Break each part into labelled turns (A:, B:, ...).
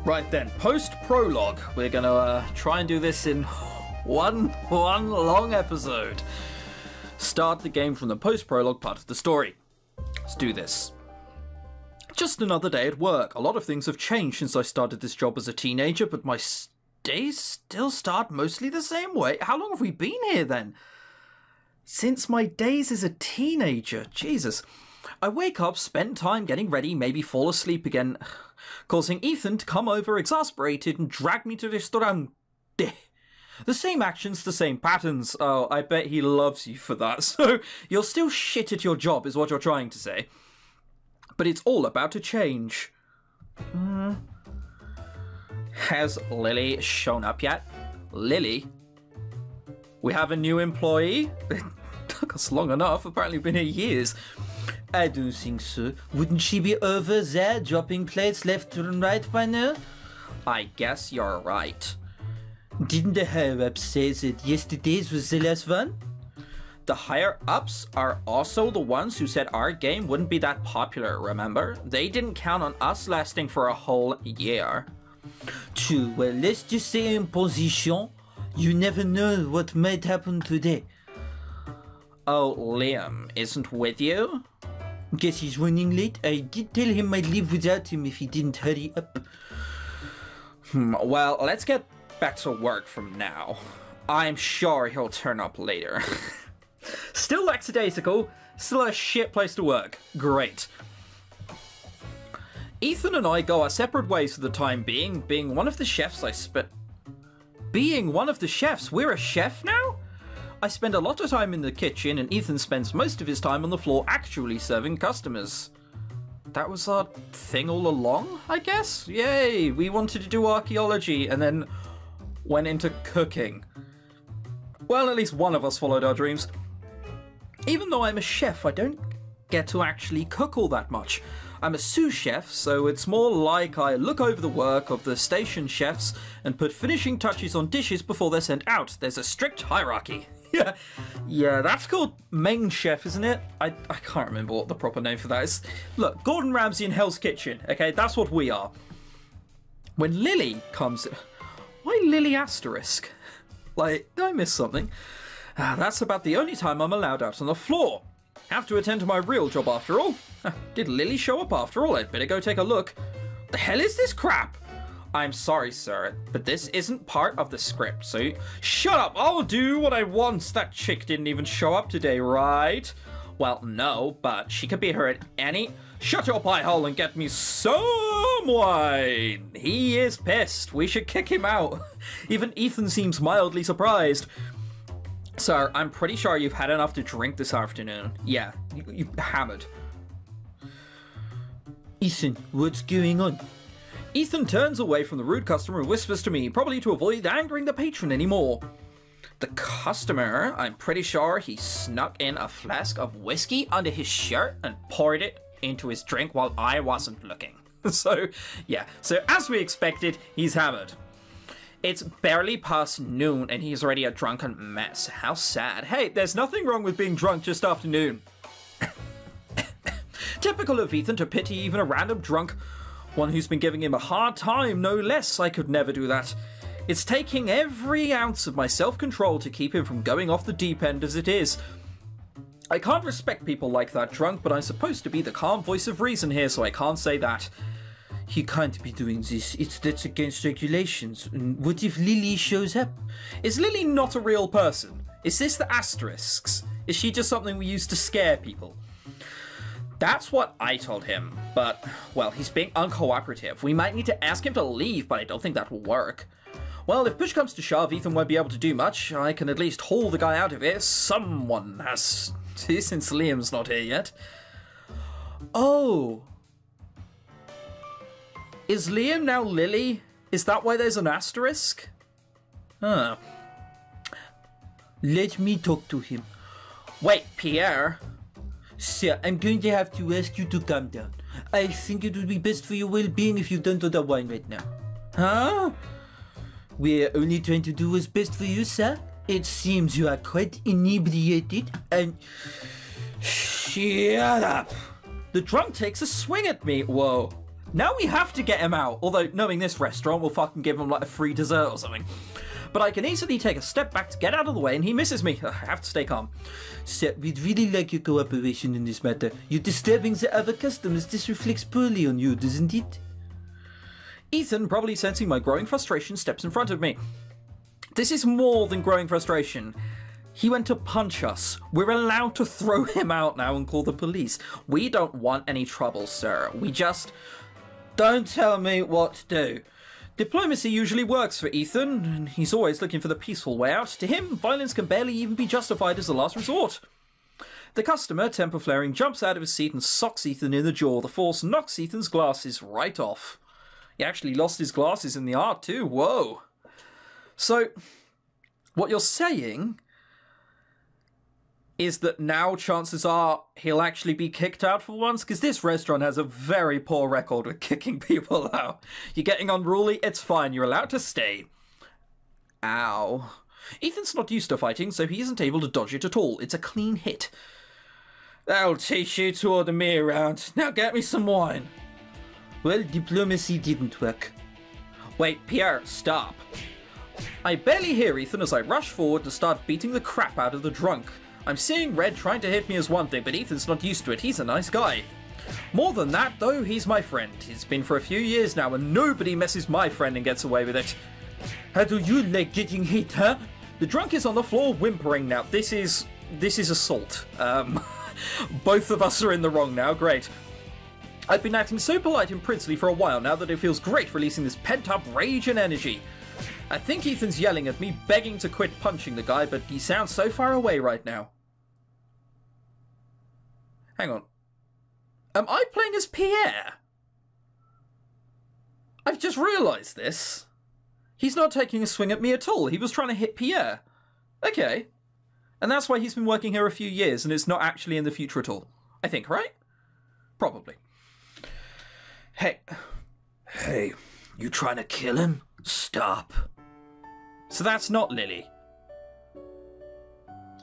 A: Right then, post-prologue. We're gonna try and do this in one long episode. Start the game from the post-prologue part of the story. Let's do this. Just another day at work. A lot of things have changed since I started this job as a teenager, but my days still start mostly the same way. How long have we been here then? Since my days as a teenager. Jesus. I wake up, spend time getting ready, maybe fall asleep again, causing Ethan to come over exasperated and drag me to Ristorante. The same actions, the same patterns. Oh, I bet he loves you for that. So you're still shit at your job is what you're trying to say. But it's all about to change. Has Lily shown up yet? Lily? We have a new employee? It took us long enough. Apparently been here years. I don't think so. Wouldn't she be over there dropping plates left and right by now? I guess you're right. Didn't the higher-ups say that yesterday's was the last one? The higher-ups are also the ones who said our game wouldn't be that popular, remember? They didn't count on us lasting for a whole year. True, well, let's just say in position, you never know what might happen today. Oh, Liam isn't with you? Guess he's running late. I did tell him I'd leave without him if he didn't hurry up. Well, let's get back to work from now. I'm sure he'll turn up later. Still lackadaisical, still a shit place to work. Great. Ethan and I go our separate ways for the time being. Being one of the chefs, we're a chef now? I spend a lot of time in the kitchen and Ethan spends most of his time on the floor actually serving customers. That was our thing all along, I guess? Yay, we wanted to do archaeology and then went into cooking. Well, at least one of us followed our dreams. Even though I'm a chef, I don't get to actually cook all that much. I'm a sous chef, so it's more like I look over the work of the station chefs and put finishing touches on dishes before they're sent out. There's a strict hierarchy. Yeah, that's called main chef, isn't it? I can't remember what the proper name for that is. Look, Gordon Ramsay in Hell's Kitchen, okay? That's what we are. When Lily comes... Why Lily asterisk? Like, did I miss something? That's about the only time I'm allowed out on the floor. Have to attend to my real job after all. Did Lily show up after all? I'd better go take a look. The hell is this crap? I'm sorry, sir, but this isn't part of the script, so shut up, I'll do what I want. That chick didn't even show up today, right? Well, no, but she could be here at any... Shut your pie hole and get me some wine. He is pissed. We should kick him out. Even Ethan seems mildly surprised. Sir, I'm pretty sure you've had enough to drink this afternoon. Yeah, you've hammered. Ethan, what's going on? Ethan turns away from the rude customer and whispers to me, probably to avoid angering the patron anymore. The customer, I'm pretty sure he snuck in a flask of whiskey under his shirt and poured it into his drink while I wasn't looking. So as we expected, he's hammered. It's barely past noon and he's already a drunken mess. How sad. Hey, there's nothing wrong with being drunk just after noon. Typical of Ethan to pity even a random drunk. One who's been giving him a hard time, no less. I could never do that. It's taking every ounce of my self-control to keep him from going off the deep end as it is. I can't respect people like that drunk, but I'm supposed to be the calm voice of reason here, so I can't say that. He can't be doing this. That's against regulations. What if Lily shows up? Is Lily not a real person? Is this the asterisks? Is she just something we use to scare people? That's what I told him, but, well, he's being uncooperative. We might need to ask him to leave, but I don't think that will work. Well, if push comes to shove, Ethan won't be able to do much. I can at least haul the guy out of here. Someone has to, since Liam's not here yet. Oh. Is Liam now Lily? Is that why there's an asterisk? Huh. Let me talk to him. Wait, Pierre? Sir, I'm going to have to ask you to calm down. I think it would be best for your well-being if you don't order wine right now. Huh? We're only trying to do what's best for you, sir. It seems you are quite inebriated and... Shut up! The drunk takes a swing at me. Whoa. Now we have to get him out. Although, knowing this restaurant, we'll fucking give him like a free dessert or something. But I can easily take a step back to get out of the way, and he misses me. I have to stay calm.
B: Sir, we'd really like your cooperation in this matter. You're disturbing the other customers. This reflects poorly on you, doesn't it?
A: Ethan, probably sensing my growing frustration, steps in front of me. This is more than growing frustration. He went to punch us. We're allowed to throw him out now and call the police. We don't want any trouble, sir. We just... Don't tell me what to do. Diplomacy usually works for Ethan, and he's always looking for the peaceful way out. To him, violence can barely even be justified as a last resort. The customer, temper flaring, jumps out of his seat and socks Ethan in the jaw. The force knocks Ethan's glasses right off. He actually lost his glasses in the art too. Whoa. So, what you're saying is that now chances are he'll actually be kicked out for once? Because this restaurant has a very poor record with kicking people out. You're getting unruly? It's fine. You're allowed to stay. Ow. Ethan's not used to fighting, so he isn't able to dodge it at all. It's a clean hit. That'll teach you to order me around. Now get me some wine.
B: Well, diplomacy didn't work.
A: Wait, Pierre, stop. I barely hear Ethan as I rush forward to start beating the crap out of the drunk. I'm seeing red trying to hit me is one thing, but Ethan's not used to it. He's a nice guy. More than that, though, he's my friend. He's been for a few years now, and nobody messes my friend and gets away with it.
B: How do you like getting hit, huh?
A: The drunk is on the floor whimpering now. This is assault. Both of us are in the wrong now. Great. I've been acting so polite and princely for a while now that it feels great releasing this pent-up rage and energy. I think Ethan's yelling at me, begging to quit punching the guy, but he sounds so far away right now. Hang on. Am I playing as Pierre? I've just realised this. He's not taking a swing at me at all. He was trying to hit Pierre. Okay. And that's why he's been working here a few years and it's not actually in the future at all. I think, right? Probably.
B: Hey, you trying to kill him? Stop.
A: So that's not Lily.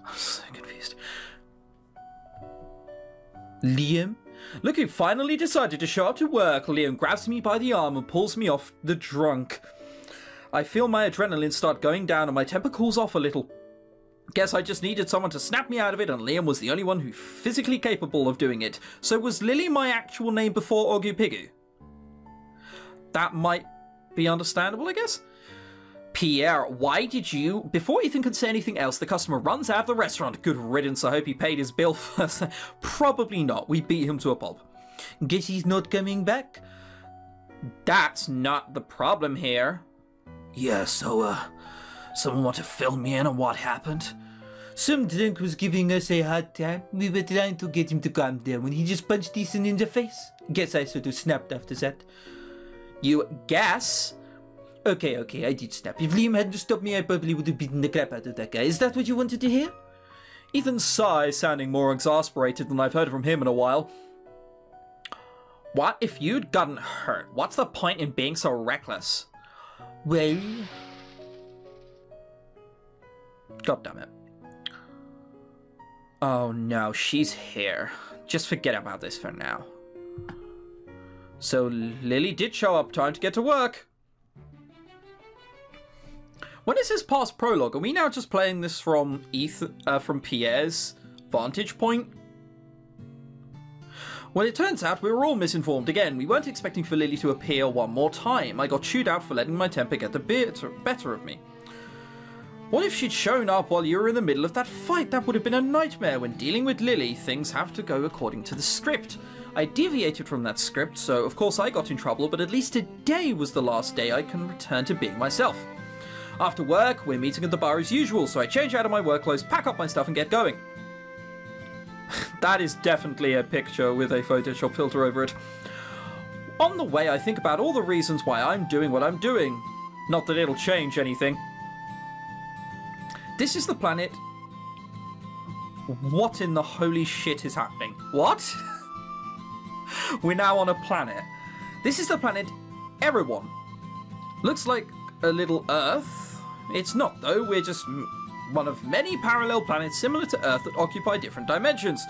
A: I'm so confused.
B: Liam?
A: Look who finally decided to show up to work. Liam grabs me by the arm and pulls me off the drunk. I feel my adrenaline start going down and my temper cools off a little. Guess I just needed someone to snap me out of it, and Liam was the only one who physically capable of doing it. So was Lily my actual name before Ogu Pigu? That might be understandable, I guess. Pierre, why did you... Before Ethan could say anything else, the customer runs out of the restaurant. Good riddance, I hope he paid his bill first. Probably not. We beat him to a pulp.
B: Guess he's not coming back?
A: That's not the problem here.
B: Yeah, so, someone want to fill me in on what happened? Some drunk was giving us a hard time. We were trying to get him to calm down when he just punched Ethan in the face. Guess I sort of snapped after that.
A: You guess?
B: Okay, I did snap. If Liam hadn't stopped me, I probably would have beaten the crap out of that guy. Is that what you wanted to hear?
A: Ethan's sigh sounding more exasperated than I've heard from him in a while. What if you'd gotten hurt? What's the point in being so reckless?
B: Well...
A: God damn it. Oh no, she's here. Just forget about this for now. So Lily did show up, time to get to work. When is his past prologue? Are we now just playing this from Pierre's vantage point? Well, it turns out we were all misinformed again. We weren't expecting for Lily to appear one more time. I got chewed out for letting my temper get the better of me. What if she'd shown up while you were in the middle of that fight? That would have been a nightmare. When dealing with Lily, things have to go according to the script. I deviated from that script, so of course I got in trouble, but at least today was the last day I can return to being myself. After work, we're meeting at the bar as usual, so I change out of my work clothes, pack up my stuff and get going. That is definitely a picture with a Photoshop filter over it. On the way, I think about all the reasons why I'm doing what I'm doing. Not that it'll change anything. This is the planet. What in the holy shit is happening? What? We're now on a planet. This is the planet Everyone. Looks like a little Earth. It's not though, we're just one of many parallel planets similar to Earth that occupy different dimensions.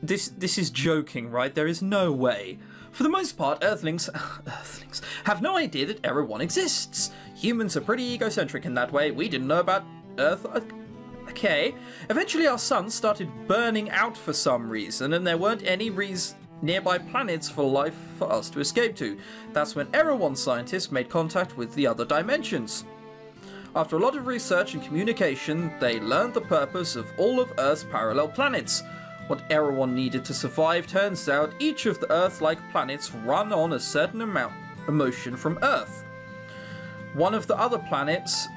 A: This is joking, right? There is no way. For the most part, Earthlings have no idea that Error 1 exists. Humans are pretty egocentric in that way. We didn't know about Earth. Okay. Eventually our sun started burning out for some reason, and there weren't any nearby planets for life for us to escape to. That's when Error 1 scientists made contact with the other dimensions. After a lot of research and communication, they learned the purpose of all of Earth's parallel planets. What Error 1 needed to survive turns out each of the Earth-like planets run on a certain amount of motion from Earth. One of the other planets,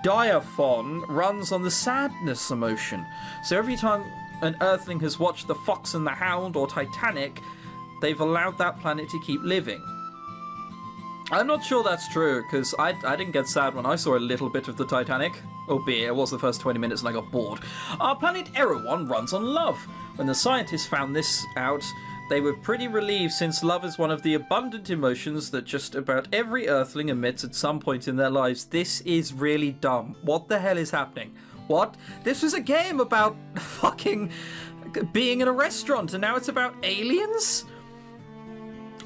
A: Diaphon, runs on the sadness emotion. So every time an Earthling has watched The Fox and the Hound or Titanic, they've allowed that planet to keep living. I'm not sure that's true, because I didn't get sad when I saw a little bit of the Titanic. Albeit, it was the first 20 minutes and I got bored. Our planet Error 1 runs on love. When the scientists found this out, they were pretty relieved, since love is one of the abundant emotions that just about every Earthling emits at some point in their lives. This is really dumb. What the hell is happening? What? This was a game about fucking being in a restaurant, and now it's about aliens?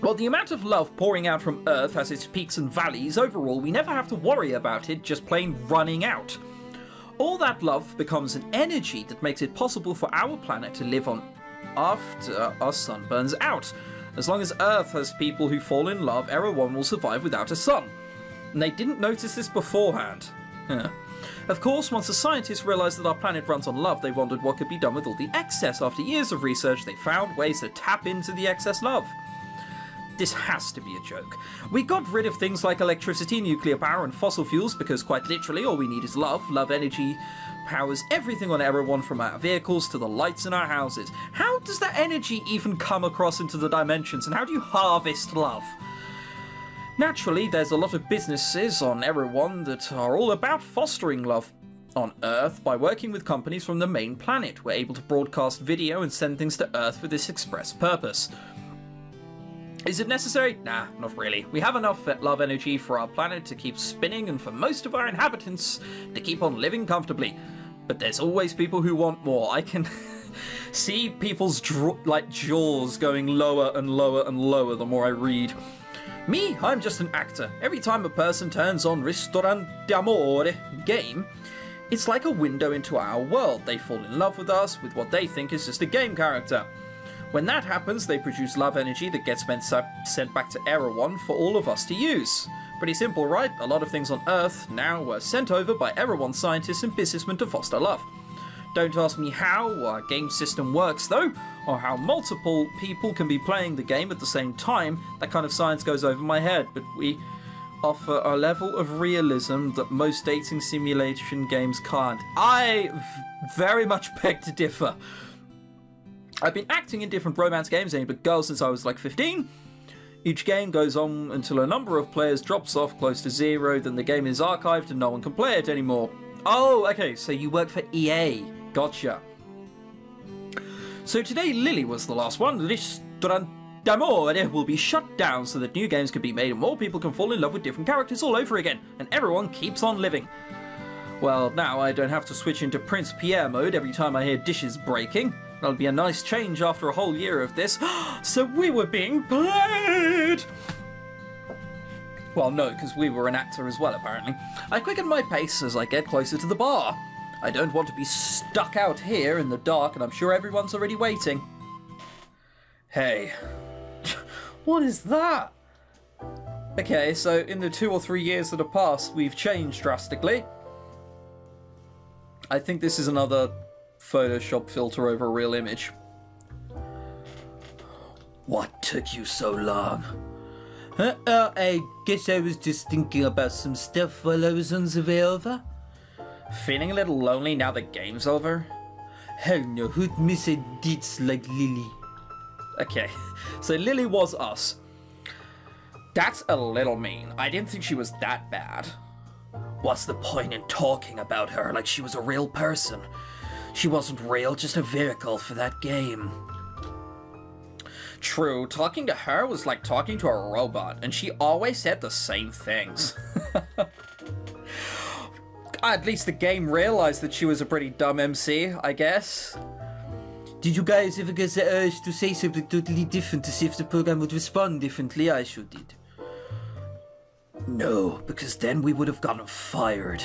A: Well, the amount of love pouring out from Earth has its peaks and valleys. Overall, we never have to worry about it just plain running out. All that love becomes an energy that makes it possible for our planet to live on after our sun burns out. As long as Earth has people who fall in love, Error 1 will survive without a sun. And they didn't notice this beforehand. Of course, once the scientists realized that our planet runs on love, they wondered what could be done with all the excess. After years of research, they found ways to tap into the excess love. This has to be a joke. We got rid of things like electricity, nuclear power, and fossil fuels because quite literally all we need is love. Love energy powers everything on Error 1, from our vehicles to the lights in our houses. How does that energy even come across into the dimensions, and how do you harvest love? Naturally, there's a lot of businesses on Error 1 that are all about fostering love on Earth by working with companies from the main planet. We're able to broadcast video and send things to Earth for this express purpose. Is it necessary? Nah, not really. We have enough love energy for our planet to keep spinning and for most of our inhabitants to keep on living comfortably. But there's always people who want more. I can see people's jaws going lower and lower and lower the more I read. Me, I'm just an actor. Every time a person turns on Ristorante Amore game, it's like a window into our world. They fall in love with us, with what they think is just a game character. When that happens, they produce love energy that gets sent back to Error 1 for all of us to use. Pretty simple, right? A lot of things on Earth now were sent over by Error 1 scientists and businessmen to foster love. Don't ask me how our game system works though, or how multiple people can be playing the game at the same time. That kind of science goes over my head, but we offer a level of realism that most dating simulation games can't. I very much beg to differ. I've been acting in different romance games aimed at girls since I was like 15. Each game goes on until a number of players drops off close to zero, then the game is archived and no one can play it anymore. Oh, okay, so you work for EA. Gotcha. So today Lily was the last one. Ristorante Amore will be shut down so that new games can be made and more people can fall in love with different characters all over again, and everyone keeps on living. Well, now I don't have to switch into Prince Pierre mode every time I hear dishes breaking. That'll be a nice change after a whole year of this. So we were being played! Well, no, because we were an actor as well, apparently. I quicken my pace as I get closer to the bar. I don't want to be stuck out here in the dark, and I'm sure everyone's already waiting. Hey. What is that? Okay, so in the 2 or 3 years that have passed, we've changed drastically. I think this is another Photoshop filter over a real image. What took you so long? I guess I was just thinking about some stuff while I was on the way over. Feeling a little lonely now the game's over? Hell no, who'd miss a ditz like Lily? Okay, so Lily was us. That's a little mean. I didn't think she was that bad. What's the point in talking about her like she was a real person? She wasn't real, just a vehicle for that game. True, talking to her was like talking to a robot, and she always said the same things. At least the game realized that she was a pretty dumb MC, I guess.
B: Did you guys ever get the urge to say something totally different to see if the program would respond differently? I sure did.
A: No, because then we would have gotten fired.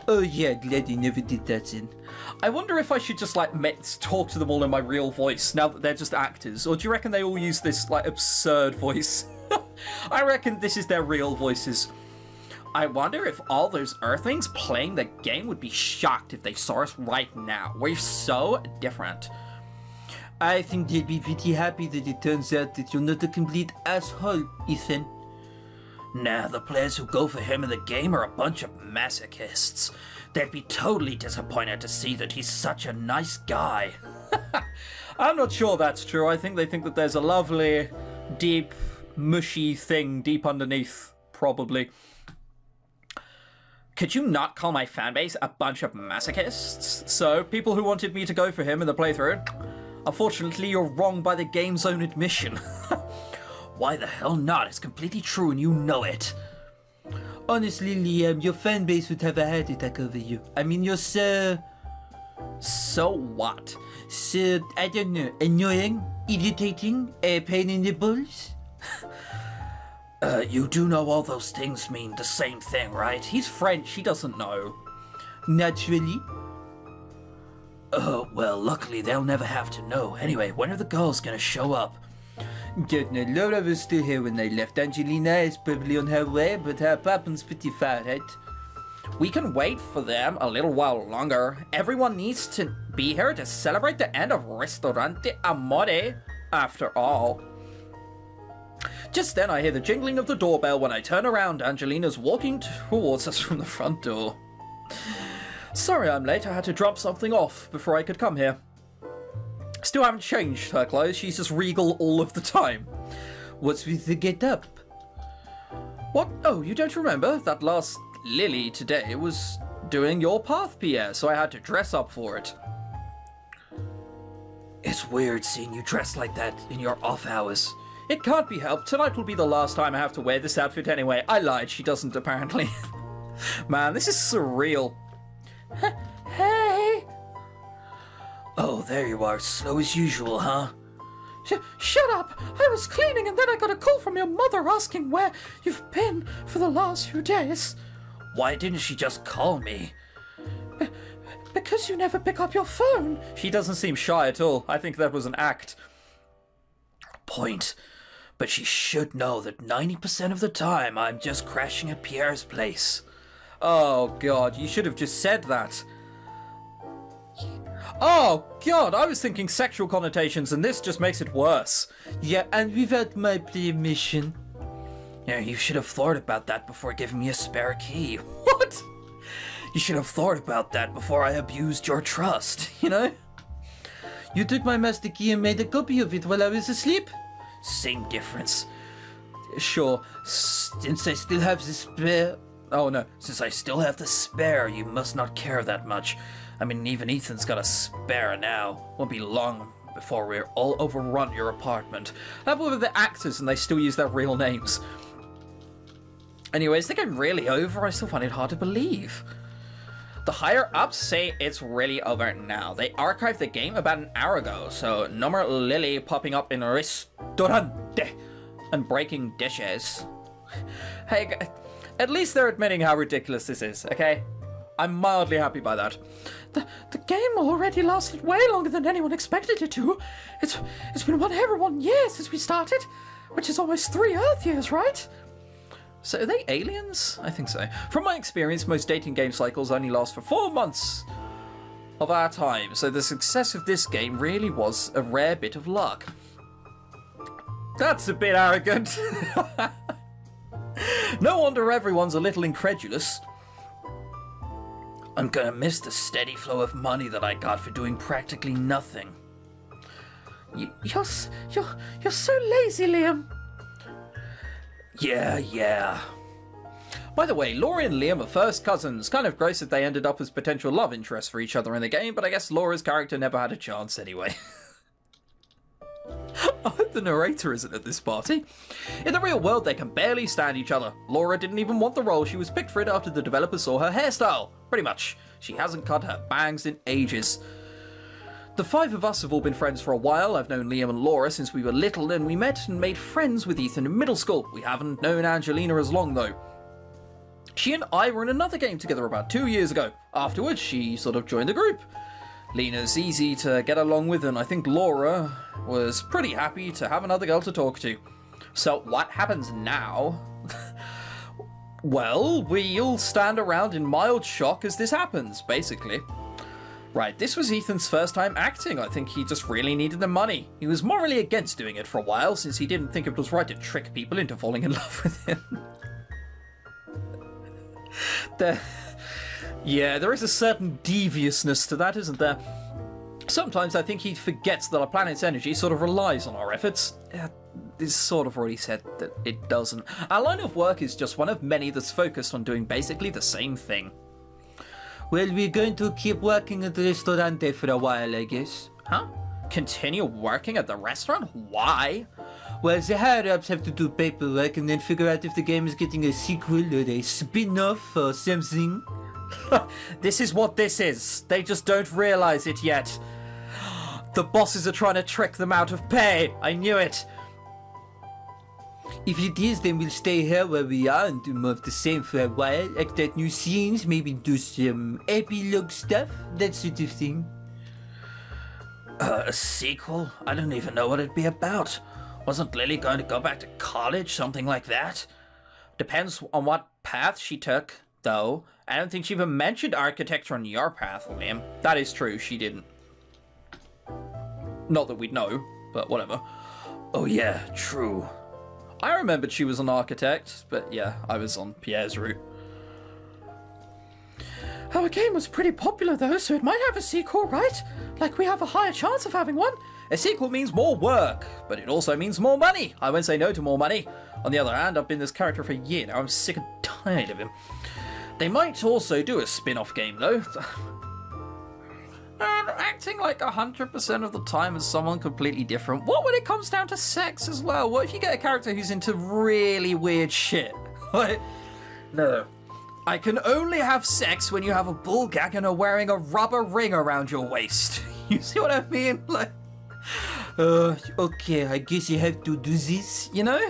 B: Oh yeah, glad you never did that then.
A: I wonder if I should just, like, talk to them all in my real voice, now that they're just actors, or do you reckon they all use this, like, absurd voice? I reckon this is their real voices. I wonder if all those Earthlings playing the game would be shocked if they saw us right now. We're so different.
B: I think they'd be pretty happy that it turns out that you're not a complete asshole, Ethan.
A: Nah, the players who go for him in the game are a bunch of masochists. They'd be totally disappointed to see that he's such a nice guy. I'm not sure that's true. I think they think that there's a lovely, deep, mushy thing deep underneath, probably. Could you not call my fanbase a bunch of masochists? So, people who wanted me to go for him in the playthrough, unfortunately you're wrong by the game's own admission. Why the hell not? It's completely true and you know it.
B: Honestly, Liam, your fan base would have a heart attack over you. I mean, you're so...
A: So what?
B: So, I don't know, annoying, irritating, a pain in the balls?
A: You do know all those things mean the same thing, right? He's French, he doesn't know.
B: Naturally.
A: Oh, well, luckily they'll never have to know. Anyway, when are the girls gonna show up?
B: Don't know, Laura was still here when they left. Angelina is probably on her way, but her papa's pretty far, right?
A: We can wait for them a little while longer. Everyone needs to be here to celebrate the end of Ristorante Amore, after all. Just then I hear the jingling of the doorbell. When I turn around, Angelina's walking towards us from the front door. Sorry I'm late, I had to drop something off before I could come here. Still haven't changed her clothes, she's just regal all of the time.
B: What's with the get-up?
A: What? Oh, you don't remember? That last Lily today was doing your path, Pierre, so I had to dress up for it. It's weird seeing you dressed like that in your off hours. It can't be helped. Tonight will be the last time I have to wear this outfit anyway. I lied, she doesn't apparently. Man, this is surreal. Hey! Oh, there you are, slow as usual, huh? Shut up! I was cleaning and then I got a call from your mother asking where you've been for the last few days. Why didn't she just call me? Because you never pick up your phone. She doesn't seem shy at all. I think that was an act. Point. But she should know that 90% of the time I'm just crashing at Pierre's place. Oh god, you should have just said that. Oh god, I was thinking sexual connotations and this just makes it worse.
B: Yeah, and without my permission.
A: Yeah, you should have thought about that before giving me a spare key. What? You should have thought about that before I abused your trust, you know?
B: You took my master key and made a copy of it while I was asleep?
A: Same difference.
B: Sure, since I still have the spare...
A: Oh no, since I still have the spare, you must not care that much. I mean, even Ethan's got a spare now. Won't be long before we're all overrun your apartment. I've worked with the actors and they still use their real names. Anyways, the game really over? I still find it hard to believe. The higher ups say it's really over now. They archived the game about an hour ago, so no more Lily popping up in Ristorante and breaking dishes. Hey, at least they're admitting how ridiculous this is, okay? I'm mildly happy by that. The game already lasted way longer than anyone expected it to. It's been 1 year since we started, which is almost 3 Earth years, right? So are they aliens? I think so. From my experience, most dating game cycles only last for 4 months of our time, so the success of this game really was a rare bit of luck. That's a bit arrogant. No wonder everyone's a little incredulous. I'm gonna miss the steady flow of money that I got for doing practically nothing. You're so lazy, Liam. Yeah. By the way, Laura and Liam are first cousins. Kind of gross that they ended up as potential love interests for each other in the game, but I guess Laura's character never had a chance anyway. I hope the narrator isn't at this party. In the real world, they can barely stand each other. Laura didn't even want the role. She was picked for it after the developer saw her hairstyle. Pretty much. She hasn't cut her bangs in ages. The five of us have all been friends for a while. I've known Liam and Laura since we were little, and we met and made friends with Ethan in middle school. We haven't known Angelina as long, though. She and I were in another game together about 2 years ago. Afterwards, she sort of joined the group. Lena's easy to get along with, and I think Laura was pretty happy to have another girl to talk to. So what happens now? Well, we'll stand around in mild shock as this happens, basically. Right, this was Ethan's first time acting. I think he just really needed the money. He was morally against doing it for a while, since he didn't think it was right to trick people into falling in love with him. There is a certain deviousness to that, isn't there? Sometimes I think he forgets that our planet's energy sort of relies on our efforts. This sort of already said that it doesn't. Our line of work is just one of many that's focused on doing basically the same thing.
B: Well, we're going to keep working at the Ristorante for a while, I guess.
A: Huh? Continue working at the restaurant? Why?
B: Well, the higher-ups have to do paperwork and then figure out if the game is getting a sequel or a spin-off or something.
A: This is what this is. They just don't realize it yet. The bosses are trying to trick them out of pay. I knew it.
B: If it is, then we'll stay here where we are and do more of the same for a while. Act out new scenes, maybe do some epilogue stuff, that sort of thing.
A: A sequel? I don't even know what it'd be about. Wasn't Lily going to go back to college? Something like that? Depends on what path she took, though. I don't think she even mentioned architecture on your path, Liam. That is true, she didn't. Not that we'd know, but whatever. Oh yeah, true. I remembered she was an architect, but yeah, I was on Pierre's route. Our game was pretty popular though, so it might have a sequel, right? Like we have a higher chance of having one. A sequel means more work, but it also means more money. I won't say no to more money. On the other hand, I've been this character for a year now. I'm sick and tired of him. They might also do a spin-off game though. And acting like 100% of the time as someone completely different. What when it comes down to sex as well? What if you get a character who's into really weird shit? Like, no. I can only have sex when you have a bull gag and are wearing a rubber ring around your waist. You see what I mean? Like,
B: okay, I guess you have to do this,
A: you know?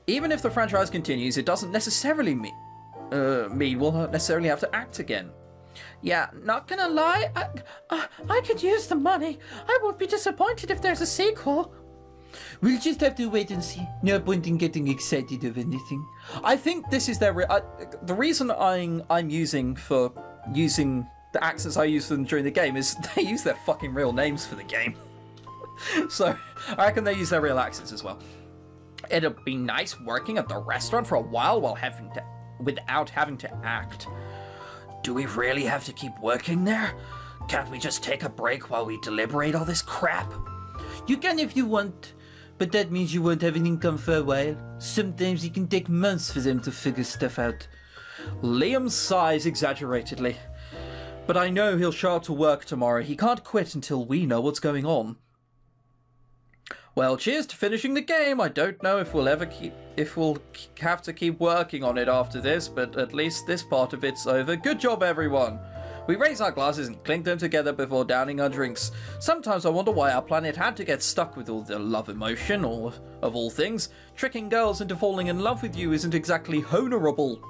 A: Even if the franchise continues, it doesn't necessarily mean we'll not necessarily have to act again. Yeah, not gonna lie, I could use the money. I won't be disappointed if there's a sequel.
B: We'll just have to wait and see. No point in getting excited of anything.
A: I think this is their the reason I'm using the accents I use for them during the game is they use their fucking real names for the game. So I reckon they use their real accents as well. It'd be nice working at the restaurant for a while without having to act. Do we really have to keep working there? Can't we just take a break while we deliberate all this crap?
B: You can if you want, but that means you won't have an income for a while. Sometimes it can take months for them to figure stuff out.
A: Liam sighs exaggeratedly. But I know he'll show up to work tomorrow. He can't quit until we know what's going on. Well, cheers to finishing the game. I don't know if we'll have to keep working on it after this, but at least this part of it's over. Good job, everyone. We raise our glasses and clink them together before downing our drinks. Sometimes I wonder why our planet had to get stuck with all the love emotion, or of all things. Tricking girls into falling in love with you isn't exactly honourable.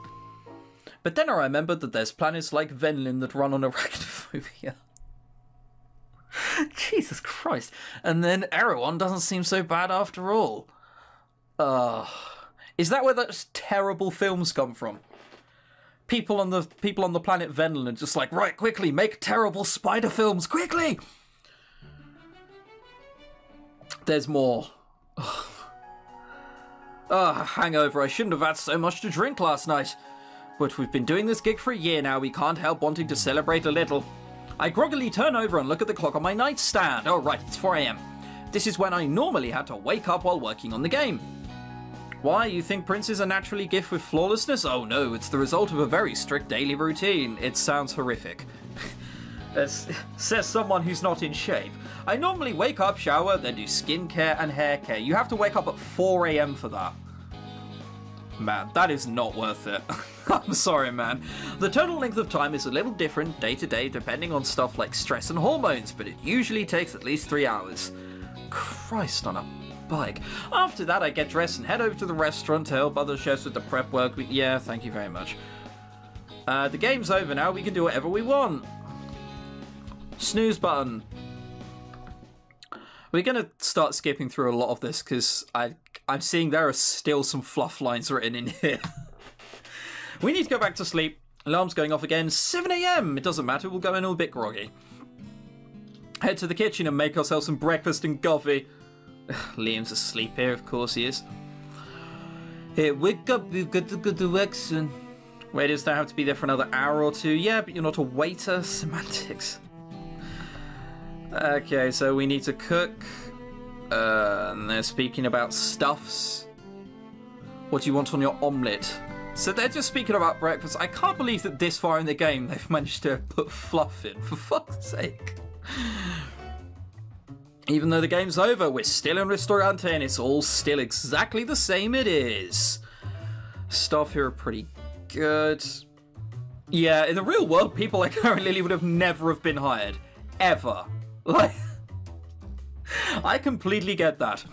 A: But then I remembered that there's planets like Venlin that run on arachnophobia. Jesus Christ. And then Erewhon doesn't seem so bad after all. Is that where those terrible films come from? People on the planet Venlin are just like, right, quickly, make terrible spider films, quickly! There's more. Hangover, I shouldn't have had so much to drink last night. But we've been doing this gig for a year now, we can't help wanting to celebrate a little. I groggily turn over and look at the clock on my nightstand. Oh right, it's 4 AM. This is when I normally had to wake up while working on the game. Why, you think princes are naturally gifted with flawlessness? Oh no, it's the result of a very strict daily routine. It sounds horrific. Says someone who's not in shape. I normally wake up, shower, then do skincare and hair care. You have to wake up at 4 AM for that. Man, that is not worth it. I'm sorry, man. The total length of time is a little different day to day depending on stuff like stress and hormones, but it usually takes at least 3 hours. Christ on a bike. After that, I get dressed and head over to the restaurant to help other chefs with the prep work. Yeah, thank you very much. The game's over now. We can do whatever we want. Snooze button. We're going to start skipping through a lot of this because I'm seeing there are still some fluff lines written in here. We need to go back to sleep. Alarm's going off again. 7 a.m. It doesn't matter. We'll go in a bit groggy. Head to the kitchen and make ourselves some breakfast and coffee. Liam's asleep here. Of course he is.
B: Hey, wake up. We've got to go to work soon.
A: Wait, does that have to be there for another hour or two? Yeah, but you're not a waiter. Semantics. Okay, so we need to cook. And they're speaking about stuffs. What do you want on your omelette? So they're just speaking about breakfast. I can't believe that this far in the game they've managed to put fluff in, for fuck's sake. Even though the game's over, we're still in Ristorante and it's all still exactly the same it is. Staff here are pretty good. Yeah, in the real world, people like Karen Lily would have never have been hired. Ever. Like, I completely get that.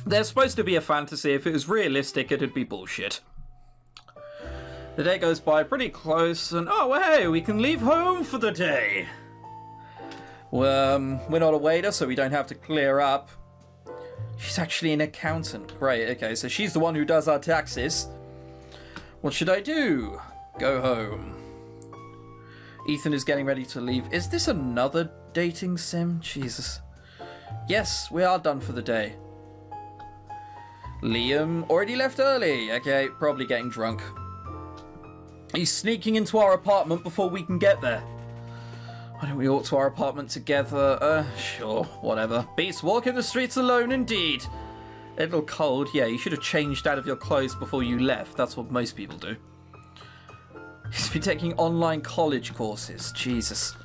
A: There's supposed to be a fantasy. If it was realistic, it'd be bullshit. The day goes by pretty close, and oh, hey, we can leave home for the day. Well, we're not a waiter, so we don't have to clear up. She's actually an accountant. Great, okay, so she's the one who does our taxes. What should I do? Go home. Ethan is getting ready to leave. Is this another dating sim? Jesus. Yes, we are done for the day. Liam already left early. Okay, probably getting drunk. He's sneaking into our apartment before we can get there. Why don't we walk to our apartment together? Sure, whatever. Beast walking the streets alone indeed. A little cold. Yeah, you should have changed out of your clothes before you left. That's what most people do. He's been taking online college courses. Jesus.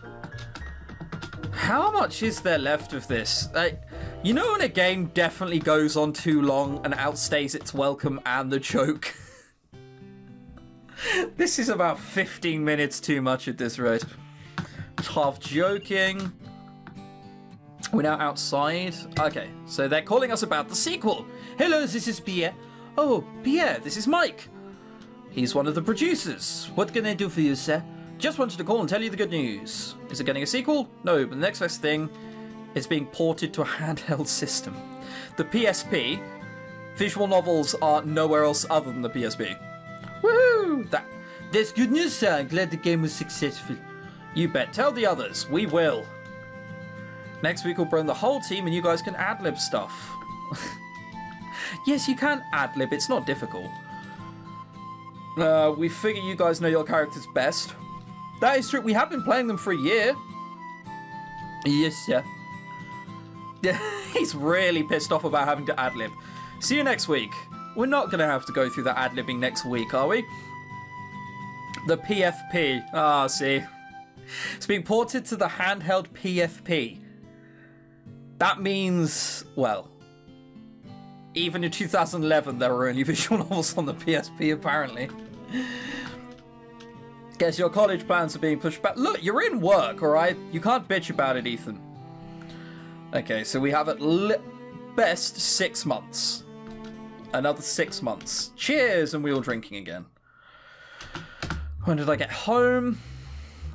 A: How much is there left of this? You know when a game definitely goes on too long and outstays its welcome and the joke? This is about 15 minutes too much at this rate. Half joking. We're now outside. Okay, so they're calling us about the sequel.
B: Hello, this is Pierre.
A: Oh, Pierre, this is Mike. He's one of the producers.
B: What can I do for you, sir?
A: Just wanted to call and tell you the good news. Is it getting a sequel? No, but the next best thing is being ported to a handheld system. The PSP. Visual novels are nowhere else other than the PSP. Woohoo!
B: That's good news, sir. I'm glad the game was successful.
A: You bet. Tell the others. We will. Next week we'll bring the whole team and you guys can ad-lib stuff. Yes, you can ad-lib. It's not difficult. We figure you guys know your characters best. That is true. We have been playing them for a year.
B: Yes, sir.
A: He's really pissed off about having to ad-lib. See you next week. We're not going to have to go through the ad-libbing next week, are we? The PFP. Ah, see. It's being ported to the handheld PFP. That means, well, even in 2011 there were only visual novels on the PSP, apparently. Guess your college plans are being pushed back. Look, you're in work, alright? You can't bitch about it, Ethan. Okay, so we have at best 6 months. Another 6 months. Cheers, and we're all drinking again. When did I get home?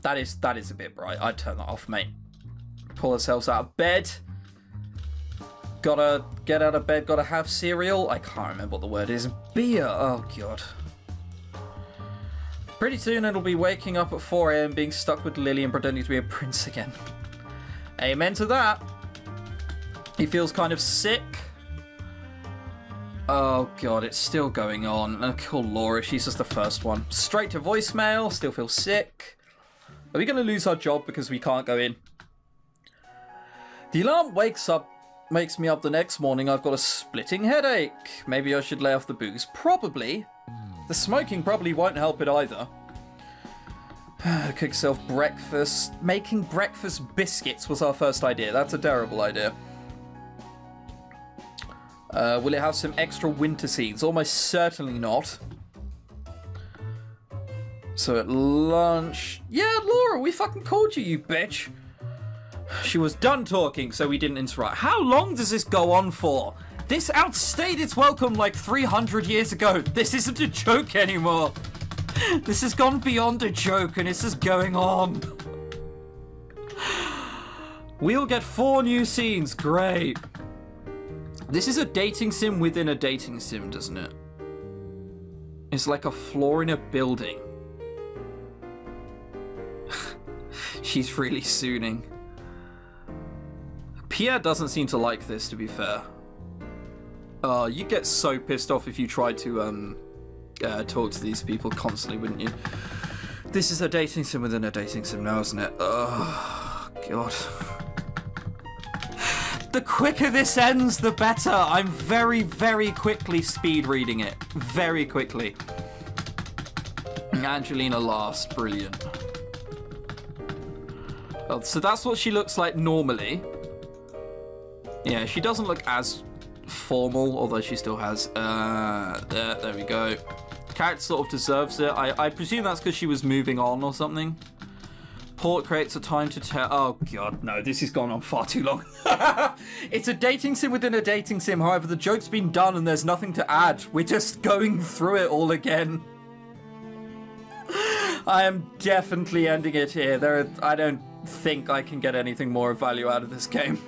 A: That is a bit bright. I'd turn that off, mate. Pull ourselves out of bed. Gotta get out of bed, gotta have cereal. I can't remember what the word is. Beer. Oh, God. Pretty soon it'll be waking up at 4 a.m, being stuck with Lily and pretending to be a prince again. Amen to that. He feels kind of sick. Oh, God, it's still going on. I'll call Laura. She's just the first one. Straight to voicemail. Still feel sick. Are we going to lose our job because we can't go in? The alarm wakes me up the next morning. I've got a splitting headache. Maybe I should lay off the booze. Probably. The smoking probably won't help it either. Cook yourself breakfast. Making breakfast biscuits was our first idea. That's a terrible idea. Will it have some extra winter scenes? Almost certainly not. So at lunch... Yeah, Laura, we fucking called you, you bitch. She was done talking, so we didn't interrupt. How long does this go on for? This outstayed its welcome like 300 years ago. This isn't a joke anymore. This has gone beyond a joke, and it's just going on. We'll get 4 new scenes. Great. This is a dating sim within a dating sim, doesn't it? It's like a floor in a building. She's really soothing. Pierre doesn't seem to like this, to be fair. You'd get so pissed off if you tried to talk to these people constantly, wouldn't you? This is a dating sim within a dating sim now, isn't it? Oh, God. The quicker this ends, the better. I'm very, very quickly speed reading it. Very quickly. Angelina last. Brilliant. Well, so that's what she looks like normally. Yeah, she doesn't look as formal, although she still has... there we go. Character sort of deserves it. I presume that's because she was moving on or something. Port creates a time to tell... Oh, God, no. This has gone on far too long. It's a dating sim within a dating sim. However, the joke's been done and there's nothing to add. We're just going through it all again. I am definitely ending it here. I don't think I can get anything more of value out of this game.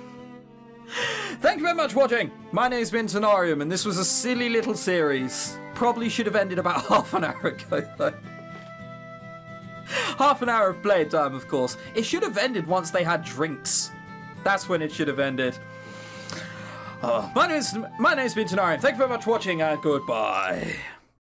A: Thank you very much for watching. My name's been Tenarium, and this was a silly little series. Probably should have ended about half an hour ago, though. Half an hour of play time, of course. It should have ended once they had drinks. That's when it should have ended. My name's been Tenarium. Thank you very much for watching, and goodbye.